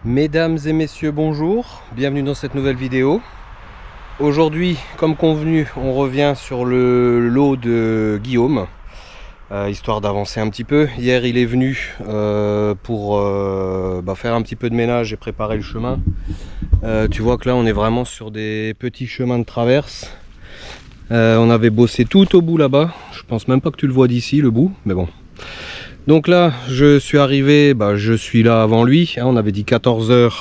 Mesdames et messieurs, bonjour, bienvenue dans cette nouvelle vidéo. Aujourd'hui, comme convenu, on revient sur le lot de Guillaume, histoire d'avancer un petit peu. Hier, il est venu pour faire un petit peu de ménage et préparer le chemin. Tu vois que là, on est vraiment sur des petits chemins de traverse. On avait bossé tout au bout là-bas. Je pense même pas que tu le vois d'ici, le bout, mais bon. Donc là, je suis arrivé, je suis là avant lui, hein, on avait dit 14 h.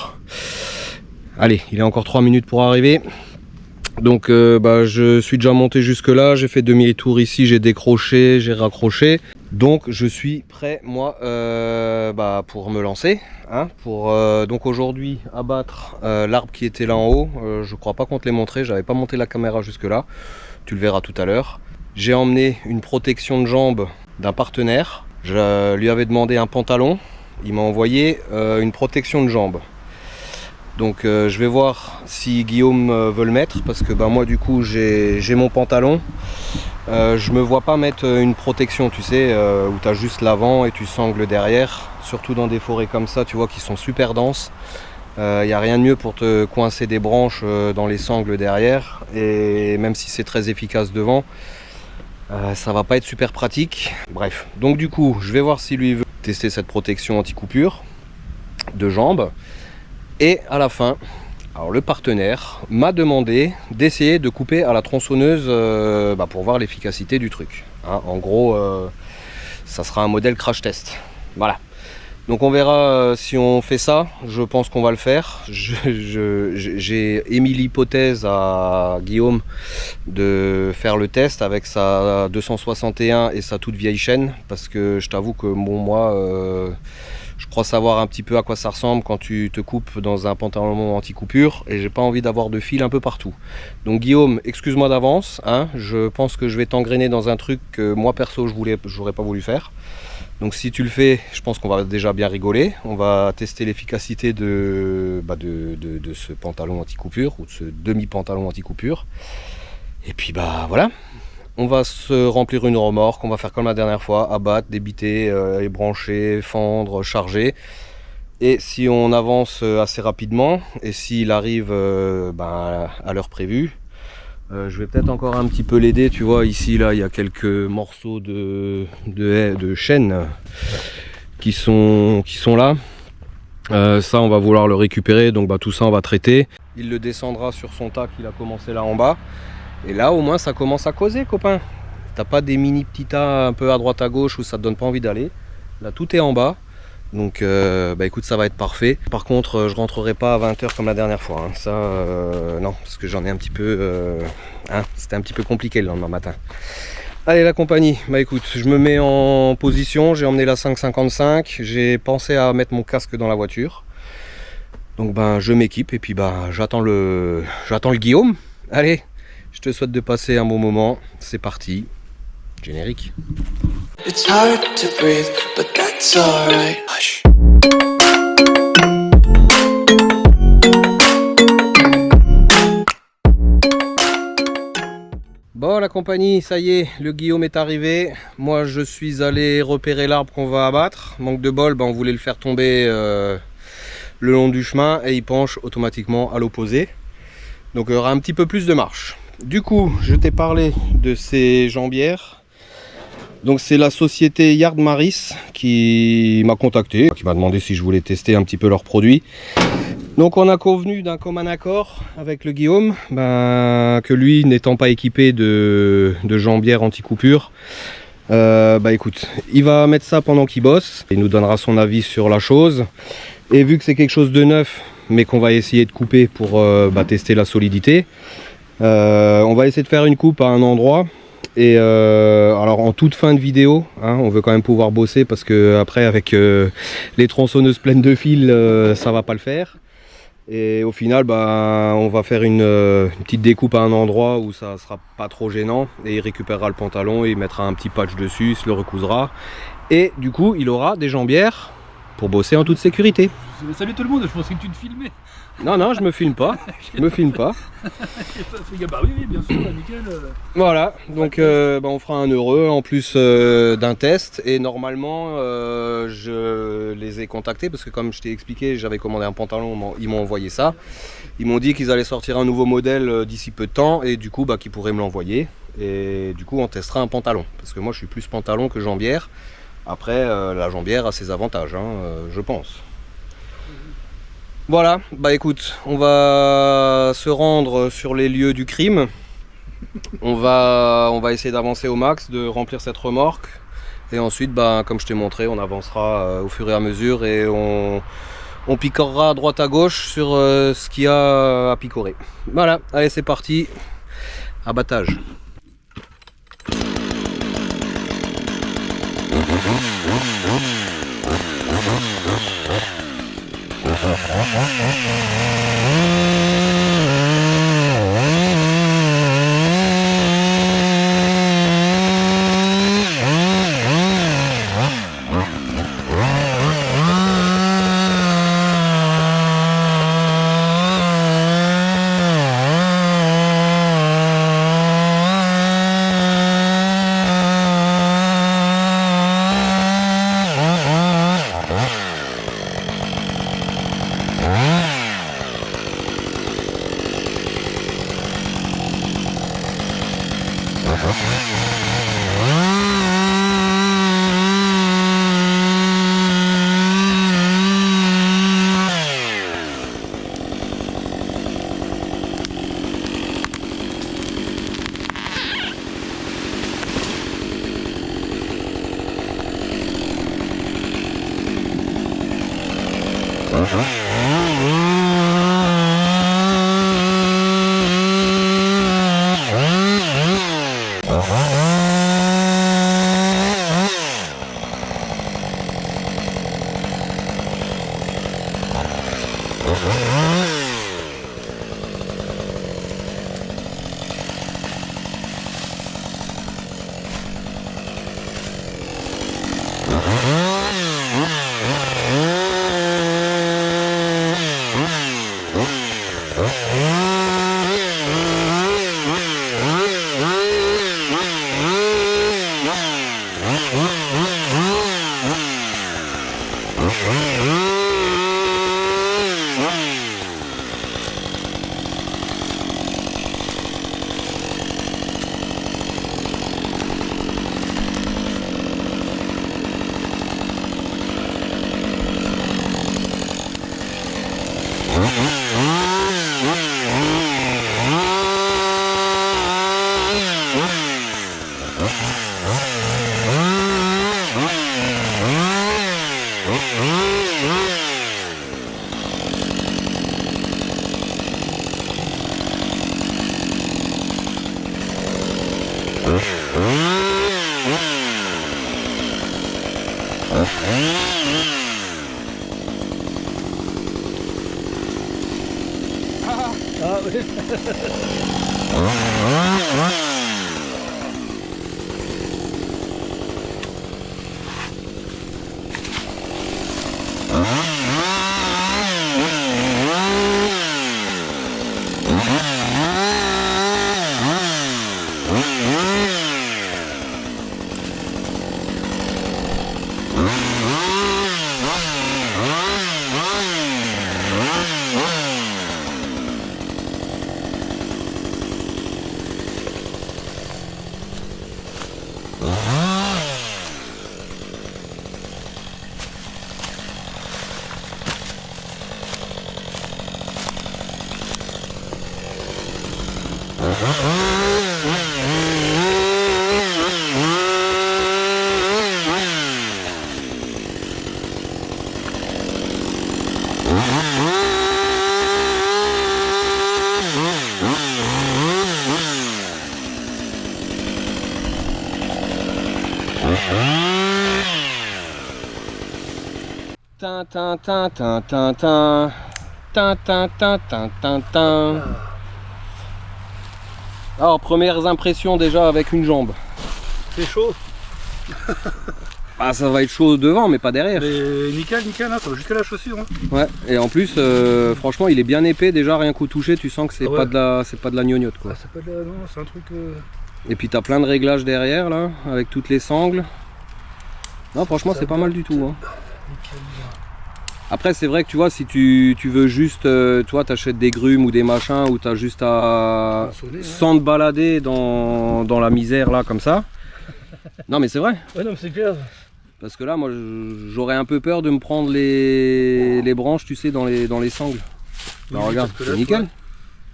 Allez, il est encore 3 minutes pour arriver. Donc je suis déjà monté jusque là, j'ai fait demi-tour ici, j'ai décroché, j'ai raccroché. Donc je suis prêt, moi, pour me lancer. Hein, donc aujourd'hui, abattre l'arbre qui était là en haut. Je crois pas qu'on te l'ait montré, j'avais pas monté la caméra jusque là. Tu le verras tout à l'heure. J'ai emmené une protection de jambes d'un partenaire. Je lui avais demandé un pantalon, il m'a envoyé une protection de jambes. Donc je vais voir si Guillaume veut le mettre, parce que moi du coup j'ai mon pantalon. Je me vois pas mettre une protection, tu sais, où tu as juste l'avant et tu sangles derrière, surtout dans des forêts comme ça, tu vois, qui sont super denses. Il n'y a rien de mieux pour te coincer des branches dans les sangles derrière, et même si c'est très efficace devant, ça va pas être super pratique. Bref, donc du coup je vais voir si lui veut tester cette protection anti-coupure de jambes. Et à la fin, alors le partenaire m'a demandé d'essayer de couper à la tronçonneuse pour voir l'efficacité du truc, hein. En gros ça sera un modèle crash test. Voilà. Donc on verra si on fait ça, je pense qu'on va le faire. J'ai émis l'hypothèse à Guillaume de faire le test avec sa 261 et sa toute vieille chaîne, parce que je t'avoue que moi je crois savoir un petit peu à quoi ça ressemble quand tu te coupes dans un pantalon anti-coupure, et j'ai pas envie d'avoir de fil un peu partout. Donc Guillaume, excuse-moi d'avance, hein, je pense que je vais t'engrainer dans un truc que moi perso j'aurais pas voulu faire. Donc si tu le fais, je pense qu'on va déjà bien rigoler. On va tester l'efficacité de ce pantalon anti-coupure, ou de ce demi-pantalon anti-coupure. Et puis voilà, on va se remplir une remorque, on va faire comme la dernière fois, abattre, débiter, ébrancher, fendre, charger. Et si on avance assez rapidement, et s'il arrive à l'heure prévue, je vais peut-être encore un petit peu l'aider. Tu vois, ici là il y a quelques morceaux de chêne qui sont là. Ça on va vouloir le récupérer, donc tout ça on va traiter. Il le descendra sur son tas qu'il a commencé là en bas. Et là au moins ça commence à causer, copain. T'as pas des mini petits tas un peu à droite à gauche où ça te donne pas envie d'aller. Là tout est en bas. Donc écoute, ça va être parfait. Par contre je rentrerai pas à 20 h comme la dernière fois, hein. Ça non, parce que j'en ai un petit peu c'était un petit peu compliqué le lendemain matin. Allez la compagnie, écoute, je me mets en position. J'ai emmené la 5,55. J'ai pensé à mettre mon casque dans la voiture. Donc je m'équipe et puis j'attends le Guillaume. Allez, je te souhaite de passer un bon moment. C'est parti. Générique. It's hard to breathe, but that's alright. Hush. Bon la compagnie, ça y est, le Guillaume est arrivé. Moi je suis allé repérer l'arbre qu'on va abattre. Manque de bol, on voulait le faire tomber le long du chemin, et il penche automatiquement à l'opposé. Donc il y aura un petit peu plus de marche. Du coup, je t'ai parlé de ces jambières. Donc c'est la société Yard Maris qui m'a contacté, qui m'a demandé si je voulais tester un petit peu leurs produits. Donc on a convenu d'un commun accord avec le Guillaume, que lui, n'étant pas équipé de jambières anti-coupure, écoute, il va mettre ça pendant qu'il bosse. Il nous donnera son avis sur la chose. Et vu que c'est quelque chose de neuf, mais qu'on va essayer de couper pour tester la solidité, on va essayer de faire une coupe à un endroit. Et alors en toute fin de vidéo, hein, on veut quand même pouvoir bosser, parce que après avec les tronçonneuses pleines de fils, ça va pas le faire. Et au final, on va faire une petite découpe à un endroit où ça sera pas trop gênant, et il récupérera le pantalon, et il mettra un petit patch dessus, il se le recousera, et du coup il aura des jambières pour bosser en toute sécurité. Salut tout le monde, je pensais que tu te filmais. Non, non, je me filme pas. Je me filme pas. Bah oui, bien sûr, nickel. Voilà, donc on fera un heureux en plus d'un test. Et normalement, je les ai contactés parce que comme je t'ai expliqué, j'avais commandé un pantalon, ils m'ont envoyé ça. Ils m'ont dit qu'ils allaient sortir un nouveau modèle d'ici peu de temps et du coup, qu'ils pourraient me l'envoyer. Et du coup, on testera un pantalon. Parce que moi, je suis plus pantalon que jambière. Après, la jambière a ses avantages, je pense. Voilà, écoute, on va se rendre sur les lieux du crime. On va essayer d'avancer au max, de remplir cette remorque. Et ensuite, comme je t'ai montré, on avancera au fur et à mesure et on picorera à droite à gauche sur ce qu'il y a à picorer. Voilà, allez c'est parti, abattage. Ah oui. Alors, premières impressions déjà avec une jambe. C'est chaud. Ah, ça va être chaud devant, mais pas derrière. Mais nickel, hein, ça va jusqu'à la chaussure. Hein. Ouais, et en plus, franchement, il est bien épais déjà, rien qu'au toucher, tu sens que c'est pas de la gnognotte quoi. Ah, c'est pas de la... Non, c'est un truc... Et puis t'as plein de réglages derrière là, avec toutes les sangles. Non, franchement, c'est pas mal du tout. Hein. Nickel. Après, c'est vrai que tu vois, si tu veux juste, toi, t'achètes des grumes ou des machins où t'as juste à sans te balader dans la misère là, comme ça. Non, mais c'est vrai. Ouais, non, mais c'est clair. Parce que là, moi, j'aurais un peu peur de me prendre les branches, tu sais, dans les sangles. Bah, Oui, regarde, c'est nickel.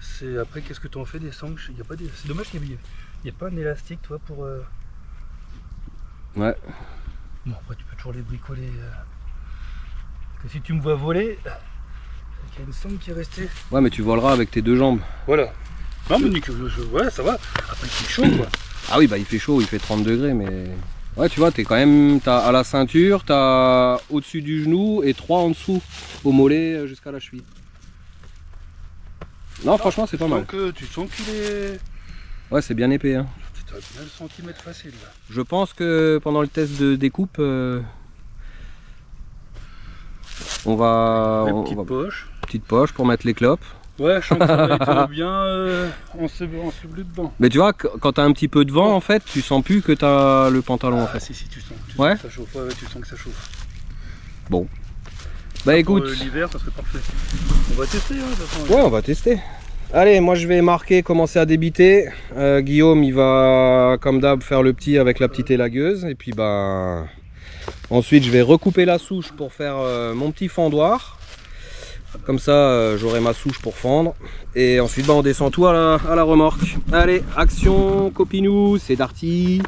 C'est après, qu'est-ce que tu en fais des sangles? Il y a pas des... C'est dommage qu'il n'y ait pas un élastique, toi, pour... Ouais. Bon, après, tu peux toujours les bricoler. Parce que si tu me vois voler, il y a une sangle qui est restée. Ouais, mais tu voleras avec tes deux jambes. Voilà. Non, mais nickel, ouais, ça va. Après, il fait chaud, quoi. Ah oui, bah il fait chaud, il fait 30 degrés, mais... Ouais, tu vois, t'es quand même... T'as à la ceinture, t'as au-dessus du genou et 3 en dessous, au mollet jusqu'à la cheville. Non, franchement, c'est pas mal. Tu sens qu'il est... Ouais, c'est bien épais. Hein. C'est à 9 cm facile, là. Je pense que pendant le test de découpe, on va... Petite poche pour mettre les clopes. Ouais, je sens que ça va être bien enseveli dedans. Mais tu vois, quand t'as un petit peu de vent, en fait, tu sens plus que t'as le pantalon, en fait. Si, tu sens. Ouais. Que ça chauffe, ouais, tu sens que ça chauffe. Bon. Bah écoute. L'hiver, ça serait parfait. On va tester, hein, de toute façon. Ouais, on va tester. Allez, moi je vais marquer, commencer à débiter. Guillaume, il va, comme d'hab, faire le petit avec la petite élagueuse. Et puis, bah... Ensuite, je vais recouper la souche pour faire mon petit fendoir. Comme ça, j'aurai ma souche pour fendre. Et ensuite, bah, on descend tout à la remorque. Allez, action, copinou, c'est Darty.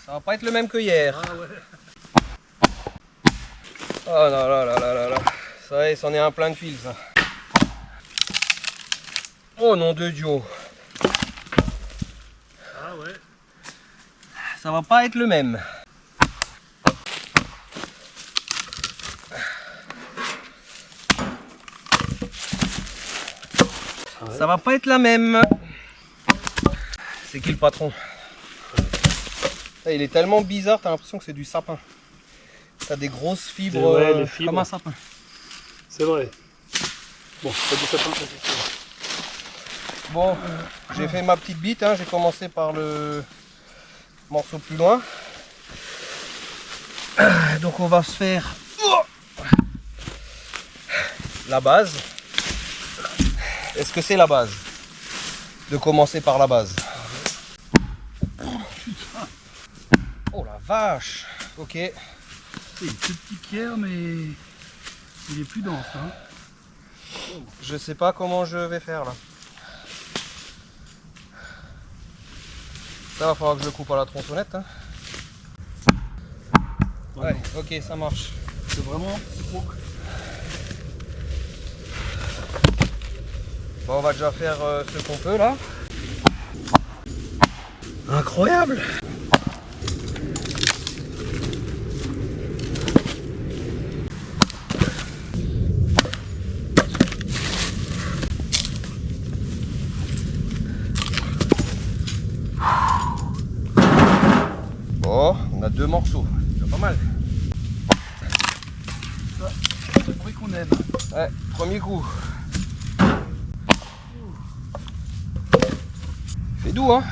Ça va pas être le même que hier. Ah ouais. Oh là là là là là là. Ça y est, c'en est un plein de fils ça. Oh nom de Dieu. Ah ouais. Ça va pas être le même. Ça va pas être la même. C'est qui le patron? Il est tellement bizarre, t'as l'impression que c'est du sapin. T'as des grosses fibres, ouais, les fibres. comme un sapin. C'est vrai. Bon, pas du sapin, ça c'est sûr. Bon, j'ai fait ma petite bite, hein. J'ai commencé par le morceau plus loin. Donc on va se faire la base. Est-ce que c'est la base? De commencer par la base. Oh la vache. Ok. C'est une petite pierre, mais Il est plus dense, hein. Je sais pas comment je vais faire là. Ça va falloir que je le coupe à la tronçonnette. Hein. Ouais, ok, ça marche. C'est vraiment trop. Bon, on va déjà faire ce qu'on peut là. Incroyable! Bon, on a 2 morceaux, c'est pas mal. Ça, c'est le bruit qu'on aime. Ouais, premier coup. C'est doux, hein?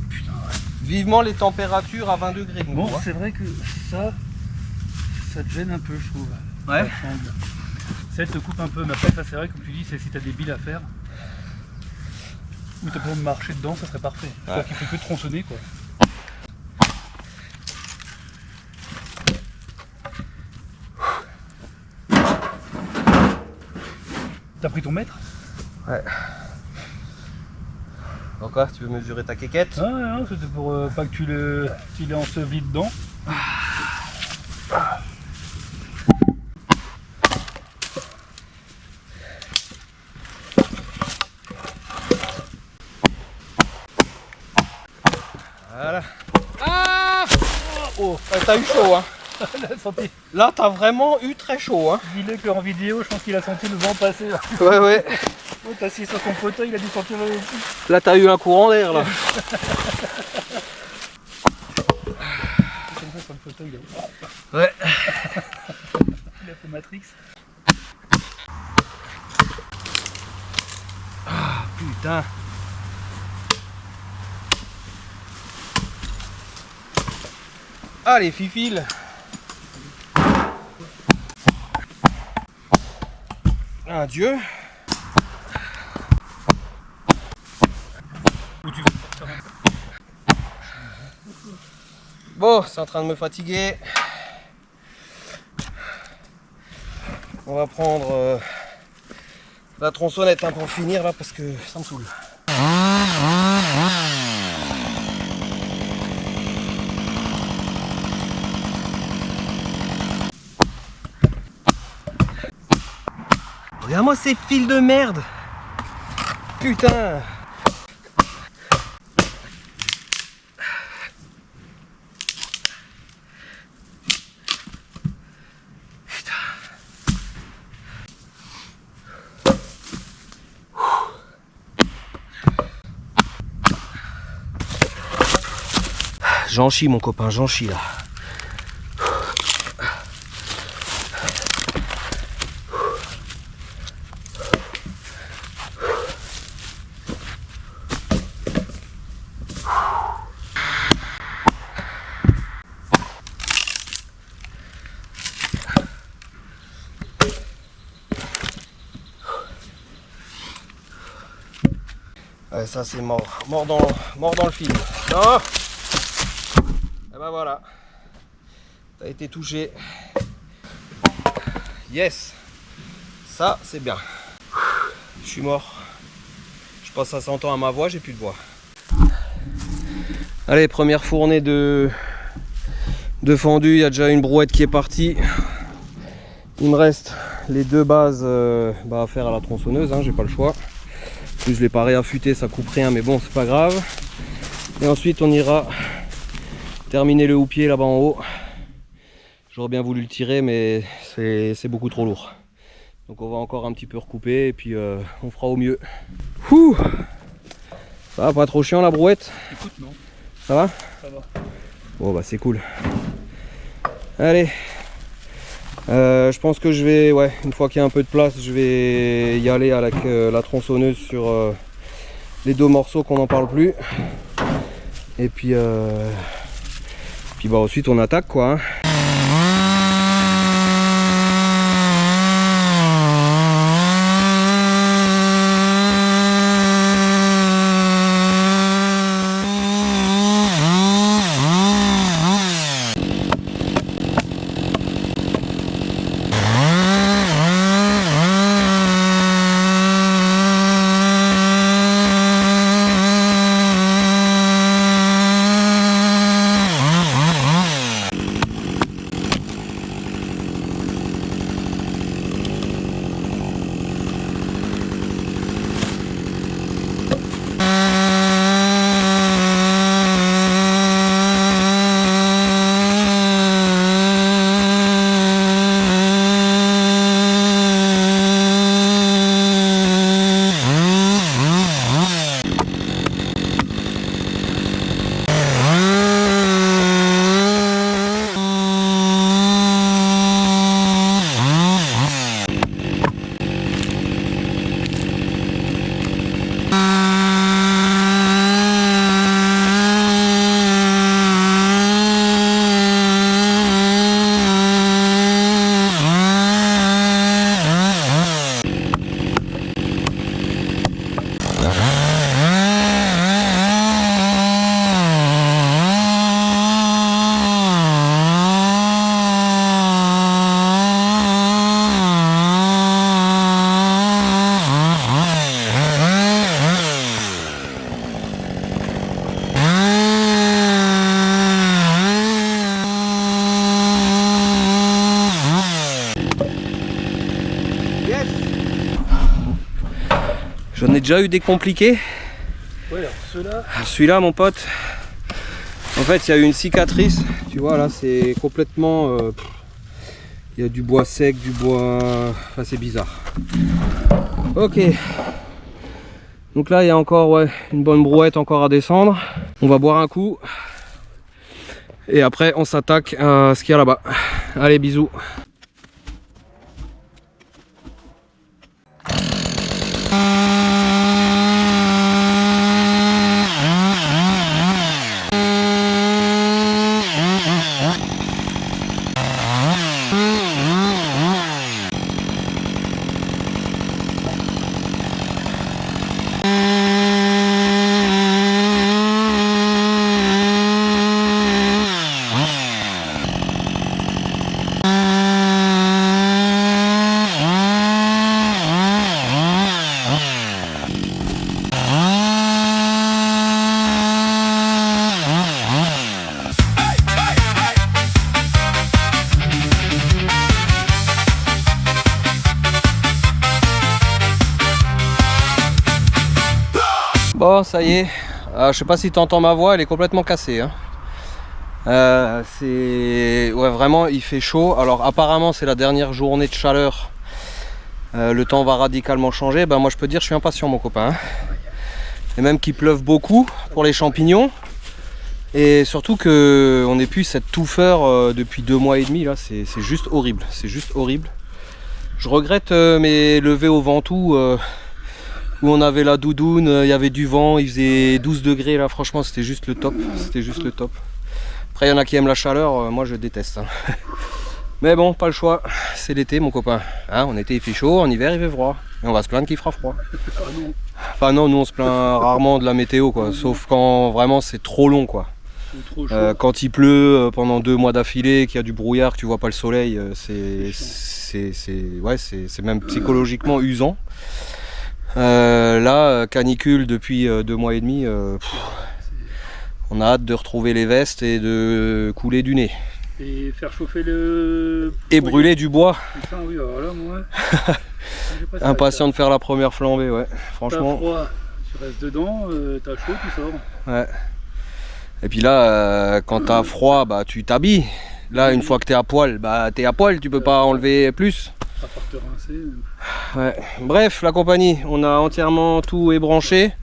Putain, ouais. Vivement les températures à 20 degrés. Bon, hein. c'est vrai que ça te gêne un peu, je trouve. Ouais. Ça te coupe un peu, mais après, ça c'est vrai, comme tu dis, c'est si t'as des billes à faire, ou t'as besoin de marcher dedans, ça serait parfait. Ouais. Toi qui fais que tronçonner, quoi. T'as pris ton mètre? Ouais. Donc quoi, tu veux mesurer ta quéquette? Ah non, c'était pour pas que tu l'aies enseveli dedans. Voilà. Ah! Oh, T'as eu chaud, hein? il a senti. Là, t'as vraiment eu très chaud, hein? Dis-le qu'en vidéo, je pense qu'il a senti le vent passer. Là. Ouais, ouais. Oh, t'as assis sur ton fauteuil, il a dû sentir le vent. Là, t'as eu un courant d'air, là. Comme ça sur le fauteuil. Là. Ouais. Il a fait Matrix. Ah, putain. Allez, fifile. Adieu. Bon, c'est en train de me fatiguer. On va prendre la tronçonnette hein, pour finir là parce que ça me saoule. Regarde-moi ces fils de merde. Putain. J'en chie mon copain, j'en chie là. Ouais, ça c'est mort. Mort dans le film. Non. Et ben voilà. T'as été touché. Yes. Ça c'est bien. Je suis mort. Je pense que ça s'entend à ma voix, j'ai plus de voix. Allez, première fournée de fendu. Il y a déjà une brouette qui est partie. Il me reste les 2 bases à faire à la tronçonneuse, hein, j'ai pas le choix. En plus je l'ai pas réaffûté, ça coupe rien, mais bon c'est pas grave. Et ensuite on ira terminer le houppier là-bas en haut. J'aurais bien voulu le tirer mais c'est beaucoup trop lourd. Donc on va encore un petit peu recouper et puis on fera au mieux. Ouh, ça va, pas trop chiant la brouette? Écoute, non. Ça va? Ça va. Bon bah c'est cool. Allez. Je pense que je vais, ouais, une fois qu'il y a un peu de place, je vais y aller avec la tronçonneuse sur les 2 morceaux qu'on n'en parle plus. Et puis bah ensuite on attaque quoi. Hein. J'en ai déjà eu des compliqués. Ouais, alors ceux-là. Celui-là, mon pote, en fait, il y a eu une cicatrice. Tu vois, là, c'est complètement... il y a du bois sec, du bois... Enfin, c'est bizarre. Ok. Donc là, il y a encore une bonne brouette encore à descendre. On va boire un coup. Et après, on s'attaque à ce qu'il y a là-bas. Allez, bisous. Bon, ça y est, je sais pas si tu entends ma voix, elle est complètement cassée. Hein. Vraiment, il fait chaud. Alors apparemment c'est la dernière journée de chaleur. Le temps va radicalement changer. Ben, moi je peux dire je suis impatient mon copain. Hein. Et même qu'il pleuve beaucoup pour les champignons. Et surtout qu'on n'ait plus cette touffeur depuis 2 mois et demi là, c'est juste horrible. C'est juste horrible. Je regrette mes levées au Ventoux. Où on avait la doudoune, il y avait du vent, il faisait 12 degrés là, franchement c'était juste le top, c'était juste le top. Après il y en a qui aiment la chaleur, moi je déteste. Hein. Mais bon, pas le choix, c'est l'été mon copain. Hein, en été il fait chaud, en hiver il fait froid. Et on va se plaindre qu'il fera froid. Enfin non, nous on se plaint rarement de la météo quoi, sauf quand vraiment c'est trop long quoi. Quand il pleut pendant 2 mois d'affilée, qu'il y a du brouillard, que tu vois pas le soleil, c'est même psychologiquement usant. Là, canicule depuis 2 mois et demi, on a hâte de retrouver les vestes et de couler du nez. Et faire chauffer le... Et brûler du bois. Putain, oui, alors là, moi... Impatient de faire la première flambée, ouais. Franchement. T'as froid, tu restes dedans, t'as chaud, tu sors. Ouais. Et puis là, quand t'as froid, bah tu t'habilles. Là, une fois que t'es à poil, bah t'es à poil, tu peux pas enlever plus. À part te rincer. Ouais. Bref, la compagnie, on a entièrement tout ébranché.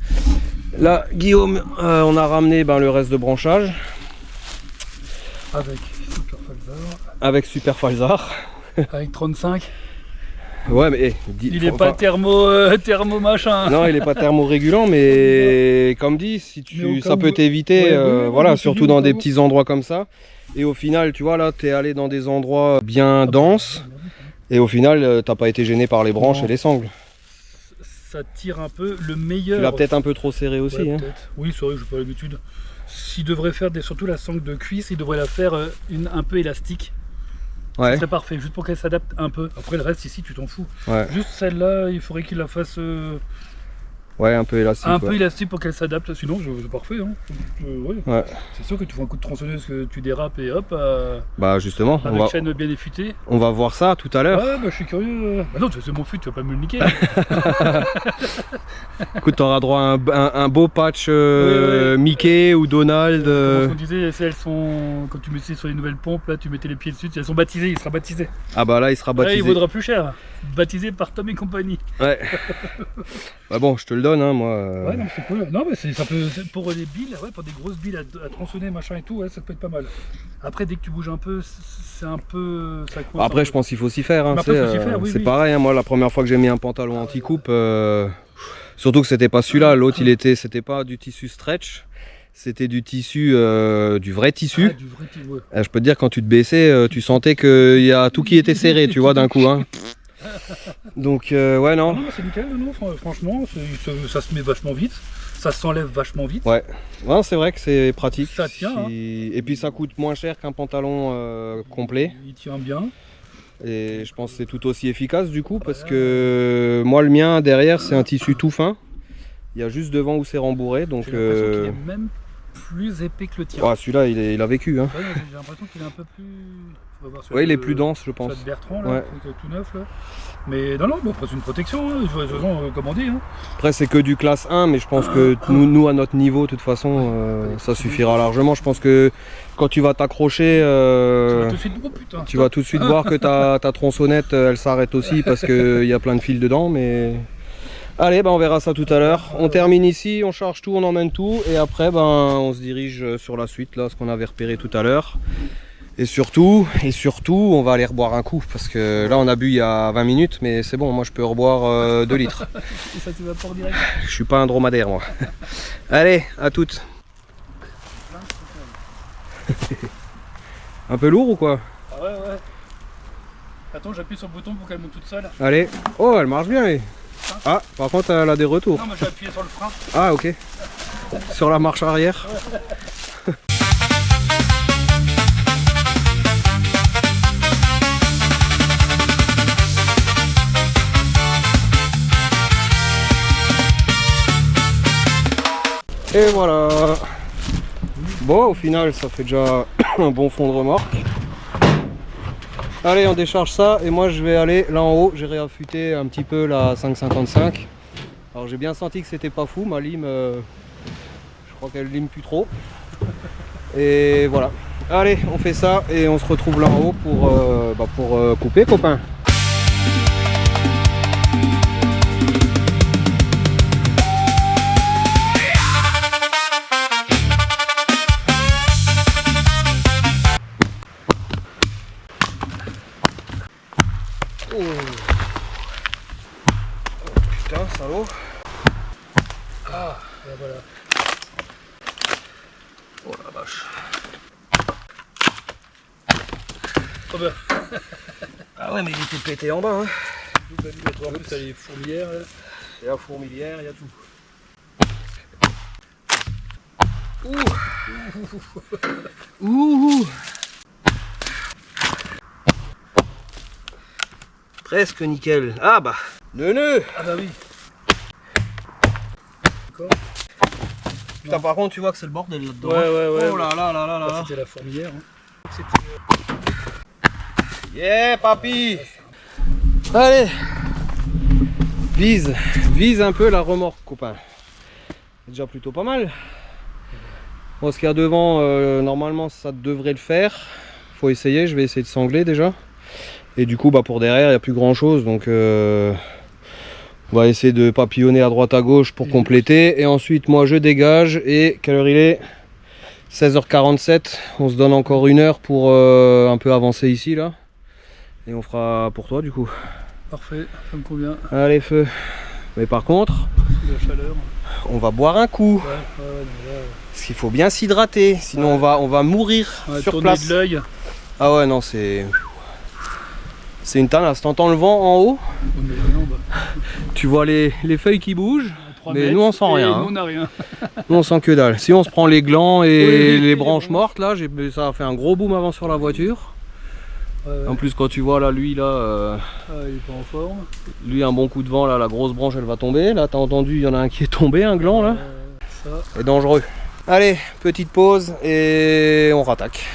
Là, Guillaume, on a ramené le reste de branchage. Avec Super Falzar. Avec Super Falzar. Avec 35. Ouais, mais il est pas thermo machin. Non, il est pas thermorégulant, mais comme dit, si ça peut t'éviter, voilà, surtout dans des petits endroits comme ça. Et au final, tu vois, là, tu es allé dans des endroits bien denses. Et au final, t'as pas été gêné par les branches et les sangles. Ça tire un peu le meilleur. Tu l'as peut-être un peu trop serré aussi. Ouais, hein. Oui, c'est vrai que j'ai pas l'habitude. S'il devrait faire surtout la sangle de cuisse, il devrait la faire un peu élastique. Ouais. Ce serait parfait, juste pour qu'elle s'adapte un peu. Après le reste ici, tu t'en fous. Ouais. Juste celle-là, il faudrait qu'il la fasse... Ouais, un peu élastique. Un peu élastique pour qu'elle s'adapte, sinon c'est parfait. Hein. Ouais. C'est sûr que tu fais un coup de tronçonneuse, que tu dérapes et hop. Bah justement, avec chaîne bien effutée. On va voir ça tout à l'heure. Ouais, bah je suis curieux. Bah non, c'est mon fut, tu vas pas me le niquer. Écoute, t'auras droit à un beau patch Mickey ou Donald. Comme on disait, elles sont... quand tu mettais sur les nouvelles pompes, là tu mettais les pieds dessus, elles sont baptisées, il sera baptisé. Ah bah là il sera baptisé. Là, il vaudra plus cher. Baptisé par Tom et compagnie. Ouais. Bah bon, je te le donne, hein, moi. Ouais, non, c'est cool. Non, mais ça peut, pour les billes, ouais, pour des grosses billes à tronçonner, machin et tout, ouais, ça peut être pas mal. Après, dès que tu bouges un peu, c'est un peu. Ça coince après, je pense qu'il faut s'y faire. Hein, c'est pareil, hein, moi, la première fois que j'ai mis un pantalon anti-coupe, surtout que c'était pas celui-là, l'autre, c'était pas du tissu stretch. C'était du tissu, du vrai tissu. Ah, du vrai tissu, ouais. Je peux te dire, quand tu te baissais, tu sentais qu'il y a tout qui était serré, tu vois, d'un coup. Hein. Donc, ouais, non. Non, c'est nickel, non, franchement, ça se met vachement vite. Ça s'enlève vachement vite. Ouais, ouais, c'est vrai que c'est pratique. Ça tient. Hein. Et puis ça coûte moins cher qu'un pantalon complet. Il tient bien. Et je pense que c'est tout aussi efficace du coup, parce que moi, le mien derrière, c'est un tissu tout fin. Il y a juste devant où c'est rembourré. Donc, j'ai l'impression qu'il est même plus épais que le tien. Ah, celui-là, il a vécu. Hein. Ouais, j'ai l'impression qu'il est un peu plus... Ouais, il est plus dense, je pense. Celui de Bertrand, là, Ouais. tout neuf. Là. Mais non, bon, après, c'est une protection, hein, de toute façon, comme on dit. Hein. Après, c'est que du classe 1, mais je pense que nous à notre niveau, de toute façon, ça suffira largement. Je pense que quand tu vas t'accrocher, Tout de suite, oh, putain. tu vas tout de suite voir que ta tronçonnette, elle s'arrête aussi parce qu'il y a plein de fils dedans. Mais allez, on verra ça tout à l'heure. On termine ici, on charge tout, on emmène tout. Et après, on se dirige sur la suite, là, ce qu'on avait repéré tout à l'heure. Et surtout, on va aller reboire un coup parce que là on a bu il y a 20 minutes, mais c'est bon, moi je peux reboire 2 litres. Et ça, tu vas pas en direct. Je suis pas un dromadaire moi. Allez, à toutes. Un peu lourd ou quoi? Ah ouais. Attends, j'appuie sur le bouton pour qu'elle monte toute seule. Allez. Oh, elle marche bien. Oui. Ah, par contre elle a des retours. Non, mais j'ai appuyé sur le frein. Ah, ok. Sur la marche arrière. Et voilà. Bon, au final, ça fait déjà un bon fond de remorque. Allez, on décharge ça et moi je vais aller là en haut. J'ai réaffûté un petit peu la 555. Alors j'ai bien senti que c'était pas fou, ma lime, je crois qu'elle lime plus trop. Et voilà. Allez, on fait ça et on se retrouve là en haut pour couper, copains. Oh. Putain, salaud. Ah, et voilà. Oh la vache. Trop bien. Ah ouais, mais il était pété en bas. Hein. Double alignatoire. En plus, t'as les fourmilières. Là. Il y a la fourmilière, il y a tout. Ouh. Presque nickel. Ah bah, le nœud. Ah bah oui. D'accord. Putain, par contre, tu vois que c'est le bordel là-dedans. Ouais. Oh là là là là là. C'était la fourmilière. Hein. Yeah, papy. Allez. Vise un peu la remorque, copain. C'est déjà plutôt pas mal. Bon, ce qu'il y a devant, normalement, ça devrait le faire. Faut essayer, je vais essayer de sangler déjà. Et du coup, pour derrière, il n'y a plus grand chose. Donc, on va essayer de papillonner à droite à gauche pour compléter. Et ensuite, moi, je dégage. Et quelle heure il est? 16h47. On se donne encore 1 heure pour un peu avancer ici, là. Et on fera pour toi, du coup. Parfait, ça me convient. Allez, feu. Mais par contre, La chaleur. on va boire un coup. Ouais, Parce qu'il faut bien s'hydrater. Sinon, on va mourir sur tourner place. de l'œil. Ah ouais, non, c'est une tanasse. T'entends le vent en haut, tu vois les feuilles qui bougent, mais nous on sent rien. Nous on n'a rien. Nous on sent que dalle. Si on se prend les glands et Oui, les branches mortes, là, ça a fait un gros boom avant sur la voiture. Ouais. En plus, quand tu vois là, lui là, Il est pas en forme. lui un bon coup de vent là, la grosse branche elle va tomber. Là, t'as entendu, il y en a un qui est tombé, un gland là. Ça. C'est dangereux. Allez, petite pause et on rattaque.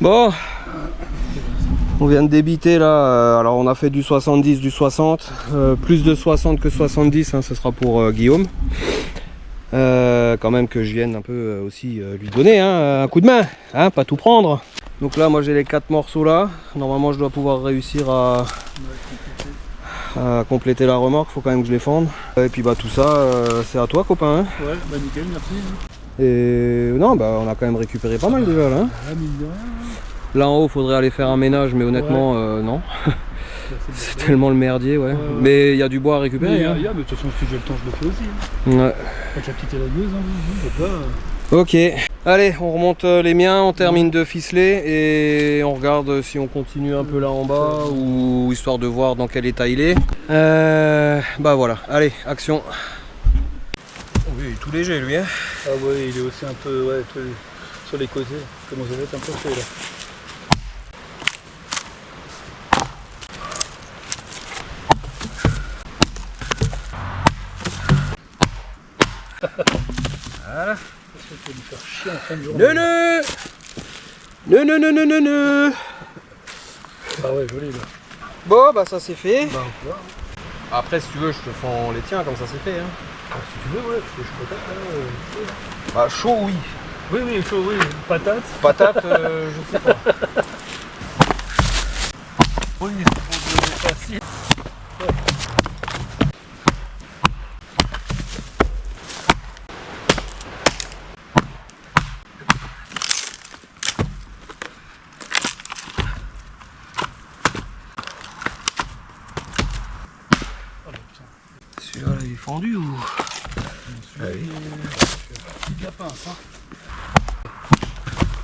Bon, on vient de débiter là, alors on a fait du 70, du 60, plus de 60 que 70, hein, ce sera pour Guillaume. Quand même que je vienne un peu aussi lui donner un coup de main, hein, pas tout prendre. Donc là moi j'ai les 4 morceaux là, normalement je dois pouvoir réussir à compléter la remorque, faut quand même que je les fende. Et puis bah tout ça c'est à toi copain. Hein. Ouais, bah nickel, merci. Et non bah on a quand même récupéré pas mal déjà là. Hein. Ah, mine de rien. Là en haut faudrait aller faire un ménage mais honnêtement non. C'est tellement le merdier ouais. Mais il y a du bois à récupérer. Mais, hein. mais de toute façon si j'ai le temps je le fais aussi. Hein. Ouais. Avec la petite élagueuse, hein, Ok, allez on remonte les miens, on termine de ficeler et on regarde si on continue un peu là en bas ou histoire de voir dans quel état il est. Bah voilà, allez, action. Oh, oui, il est tout léger lui hein. Ah ouais, il est aussi un peu ouais, sur les côtés, comment ça va être un peu fait là. Voilà. Parce que tu vas me faire chier en fin de journée. Non. Ah ouais, joli là. Bon bah ça c'est fait. Bah on peut voir. Après si tu veux je te fends les tiens comme ça c'est fait hein. Ah, si tu veux, ouais, parce que je suis patate là. Bah chaud oui. Oui, chaud, oui. Patate. Patate je sais pas. Oui, c'est facile. Celui-là il est fendu ou? Ah oui. Petit de la pince, hein.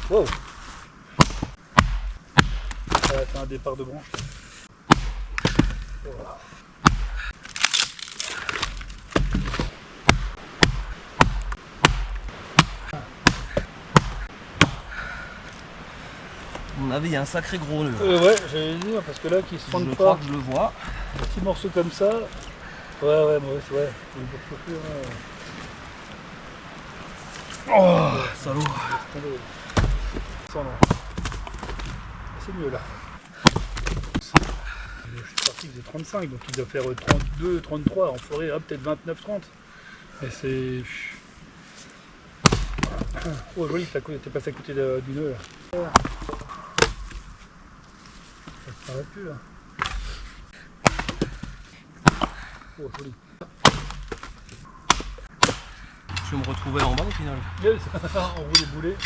Wow. Ça va être un départ de branche. Voilà. À mon avis il y a un sacré gros nœud. Ouais, j'allais dire, parce que là, qui se fendent Je pas, crois que je le vois. un petit morceau comme ça. Ouais, moi aussi, ouais. Oh salaud. C'est mieux là. Je suis parti, il faisait 35, donc il doit faire 32, 33, en forêt, ah, peut-être 29, 30. Et c'est... Oh joli, t'es passé à côté du nœud là. Ça se s'arrête plus là. Oh joli. Je vais me retrouver en bas au final. Yes, on roule les boulets.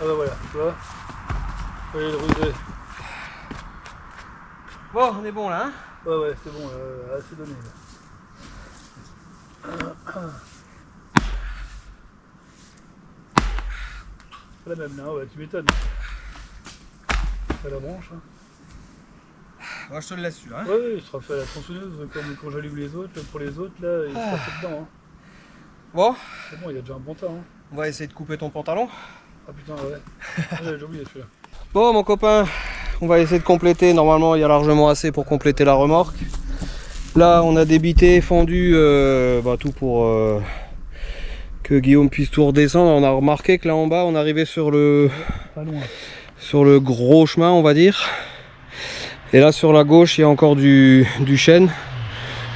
Ah bah voilà, tu vois. Voyez le rusé. Bon on est bon là hein. Ouais, c'est bon, c'est donné là. C'est la même là, ouais, tu m'étonnes. C'est la branche. Hein. Moi je te le laisse celui-là. Hein. Ouais, il sera fait à la tronçonneuse comme quand j'allume les autres. Pour les autres, là, il sera fait dedans. Hein. Bon, C'est bon, il y a déjà un bon tas. Hein. on va essayer de couper ton pantalon. Ah putain, ouais. J'ai oublié celui-là. Bon mon copain, on va essayer de compléter. Normalement il y a largement assez pour compléter la remorque. Là on a débité, fendu, tout pour que Guillaume puisse tout redescendre. On a remarqué que là en bas on arrivait sur le gros chemin on va dire. Et là sur la gauche il y a encore du chêne.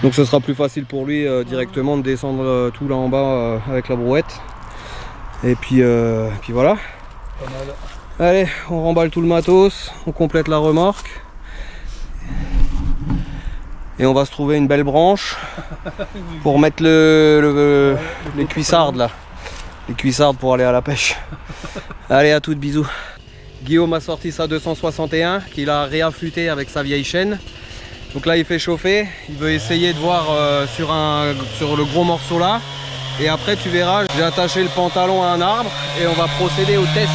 Donc ce sera plus facile pour lui directement de descendre tout là en bas avec la brouette. Et puis voilà. Pas mal. Allez, on remballe tout le matos, on complète la remorque. Et on va se trouver une belle branche pour mettre les cuissardes là. Les cuissardes pour aller à la pêche. Allez, à toutes, bisous. Guillaume a sorti sa 261 qu'il a réaffûté avec sa vieille chaîne. Donc là il fait chauffer, il veut essayer de voir sur le gros morceau là. Et après tu verras, j'ai attaché le pantalon à un arbre et on va procéder au test.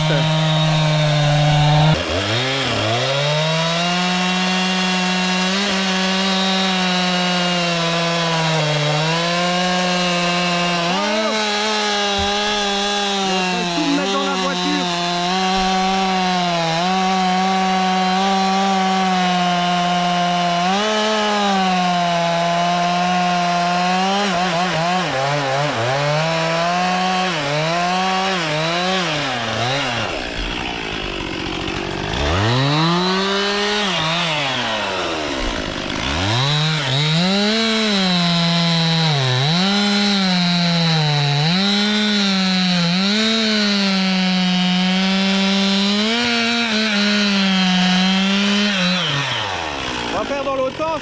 dans l'autre sens.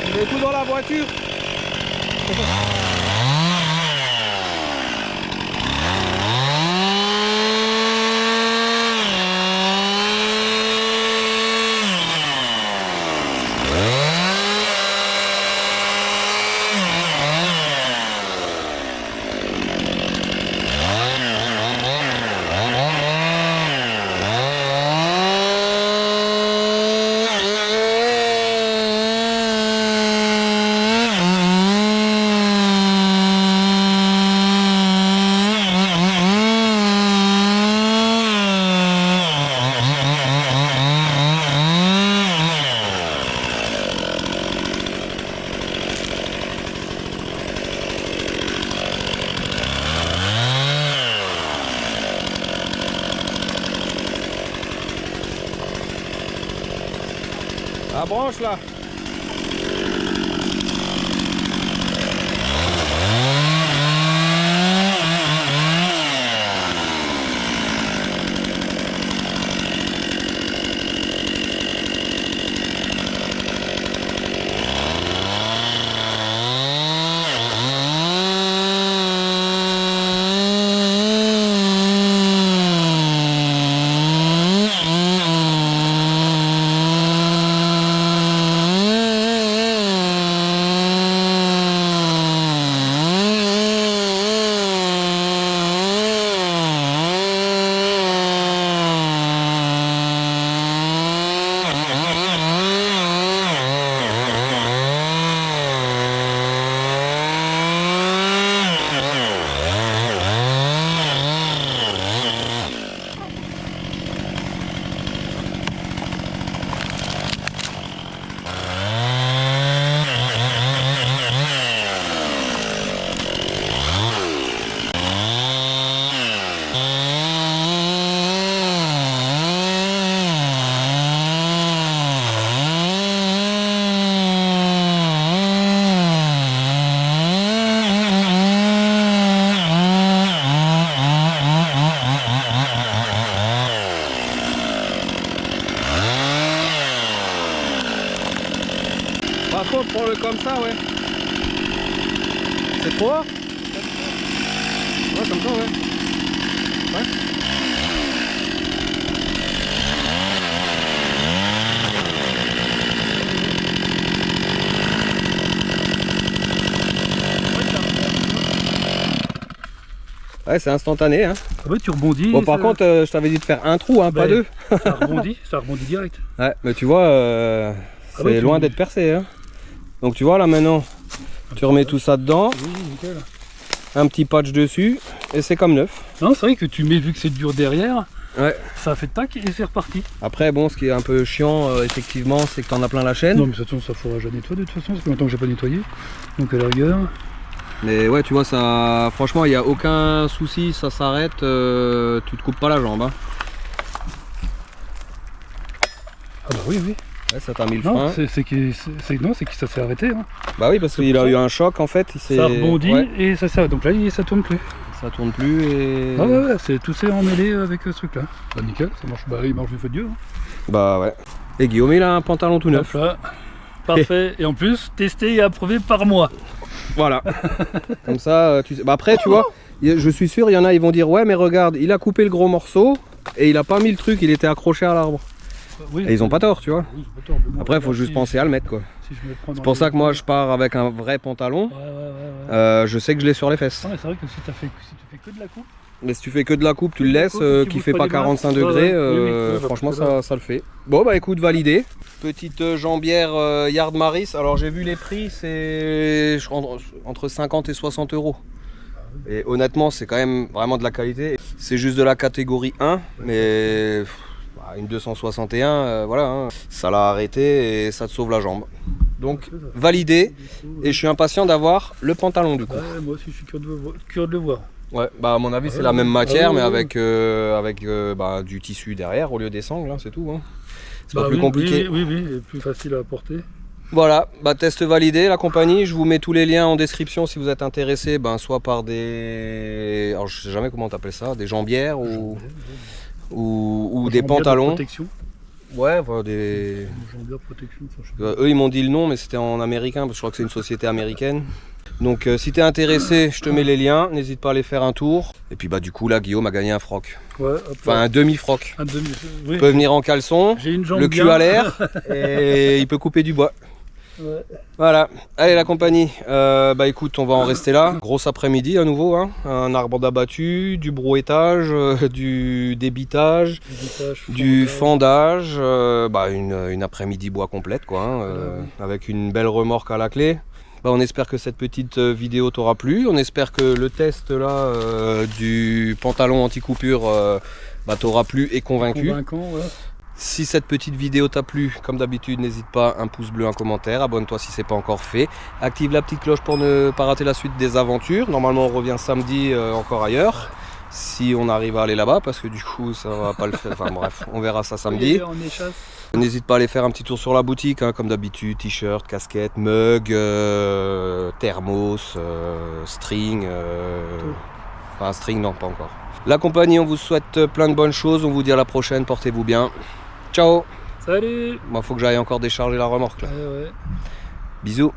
Je mets tout dans la voiture. La branche là. Par contre, prends-le comme ça, ouais. C'est trop? Ouais, comme ça, ouais. Ouais. Ouais, c'est instantané, hein. Ah ouais, tu rebondis. Bon, par contre, je t'avais dit de faire un trou, hein, pas deux. Ça rebondit direct. Ouais, mais tu vois, c'est ouais, loin d'être percé, hein. Donc tu vois là maintenant, tu remets tout ça dedans, oui, nickel. Un petit patch dessus et c'est comme neuf. Non, c'est vrai que tu mets, vu que c'est dur derrière, ouais. Ça fait tac et c'est reparti. Après bon, ce qui est un peu chiant effectivement, c'est que t'en as plein la chaîne. Non mais de toute façon ça faudra jamais nettoyer de toute façon, ça fait longtemps que j'ai pas nettoyé. Donc à la rigueur. Mais ouais, tu vois, ça, franchement il n'y a aucun souci, ça s'arrête, tu te coupes pas la jambe, hein. Ah bah oui, oui. Ouais, ça t'a mis le non, frein. c'est que ça s'est arrêté. Hein. Bah oui, parce qu'il a eu un choc en fait. Ça rebondit ouais. Et ça s'arrête. Donc là, ça tourne plus. Ça tourne plus et... Ah ouais, ouais, tout s'est emmêlé avec ce truc là. Bah nickel, ça marche, bah il marche du feu de Dieu. Hein. Bah ouais. Et Guillaume, il a un pantalon tout neuf. Là. Parfait. Et en plus, testé et approuvé par moi. Voilà. Comme ça, tu sais. Bah après, tu vois, je suis sûr, il y en a, ils vont dire ouais, mais regarde, il a coupé le gros morceau et il a pas mis le truc, il était accroché à l'arbre. Oui, et ils ont pas tort, tu vois. Oui, pas tort, bon, après, il faut juste penser à le mettre, quoi. Si c'est pour ça que moi, je pars avec un vrai pantalon. Ouais. Je sais que je l'ai sur les fesses. Ouais, c'est vrai que si tu fais que de la coupe. Mais si tu fais que de la coupe, tu le laisses, qui fait pas 45 degrés, oui, franchement, ça le fait. Bon, bah écoute, validé. Petite jambière Yard Maris. Alors, j'ai vu les prix, c'est entre 50 et 60 €. Et honnêtement, c'est quand même vraiment de la qualité. C'est juste de la catégorie 1, mais une 261, voilà, hein. Ça l'a arrêté et ça te sauve la jambe. Donc validé, et je suis impatient d'avoir le pantalon du coup. Ouais, moi aussi je suis curieux de le voir. Ouais, bah à mon avis c'est la même matière, mais avec du tissu derrière au lieu des sangles, hein, c'est tout. Hein. C'est pas plus compliqué. Oui, et plus facile à porter. Voilà, bah test validé, la compagnie, je vous mets tous les liens en description si vous êtes intéressé, soit par des... Alors je sais jamais comment t'appelles ça, des jambières ou des pantalons. Ouais, voilà, des... Jambeur protection, enfin, je sais pas. Eux ils m'ont dit le nom mais c'était en américain parce que je crois que c'est une société américaine. Donc si t'es intéressé, je te mets les liens, n'hésite pas à aller faire un tour. Et puis bah du coup là Guillaume a gagné un froc. Ouais, hop, Enfin là. un demi-froc. Un demi. Il Oui. peut venir en caleçon, J'ai une jambe le cul bien. à l'air et il peut couper du bois. Ouais. Voilà, allez la compagnie, bah écoute on va en rester là. Gros après-midi à nouveau, hein. Un arbre d'abattu, du brouettage, du débitage, du fendage, bah une après-midi bois complète quoi, hein, avec une belle remorque à la clé. Bah, on espère que cette petite vidéo t'aura plu, on espère que le test là du pantalon anti-coupure bah, t'aura plu et convaincu. Convaincant, ouais. Si cette petite vidéo t'a plu, comme d'habitude, n'hésite pas, un pouce bleu, un commentaire, abonne-toi si c'est pas encore fait. Active la petite cloche pour ne pas rater la suite des aventures. Normalement on revient samedi encore ailleurs. Si on arrive à aller là-bas, parce que du coup ça va pas le faire. Enfin bref, on verra ça samedi. On échasse. N'hésite pas à aller faire un petit tour sur la boutique, hein, comme d'habitude, t-shirt, casquette, mug, thermos, string. Enfin string non, pas encore. La compagnie, on vous souhaite plein de bonnes choses, on vous dit à la prochaine, portez-vous bien. Ciao. Salut. Moi faut que j'aille encore décharger la remorque là. Ouais. Bisous.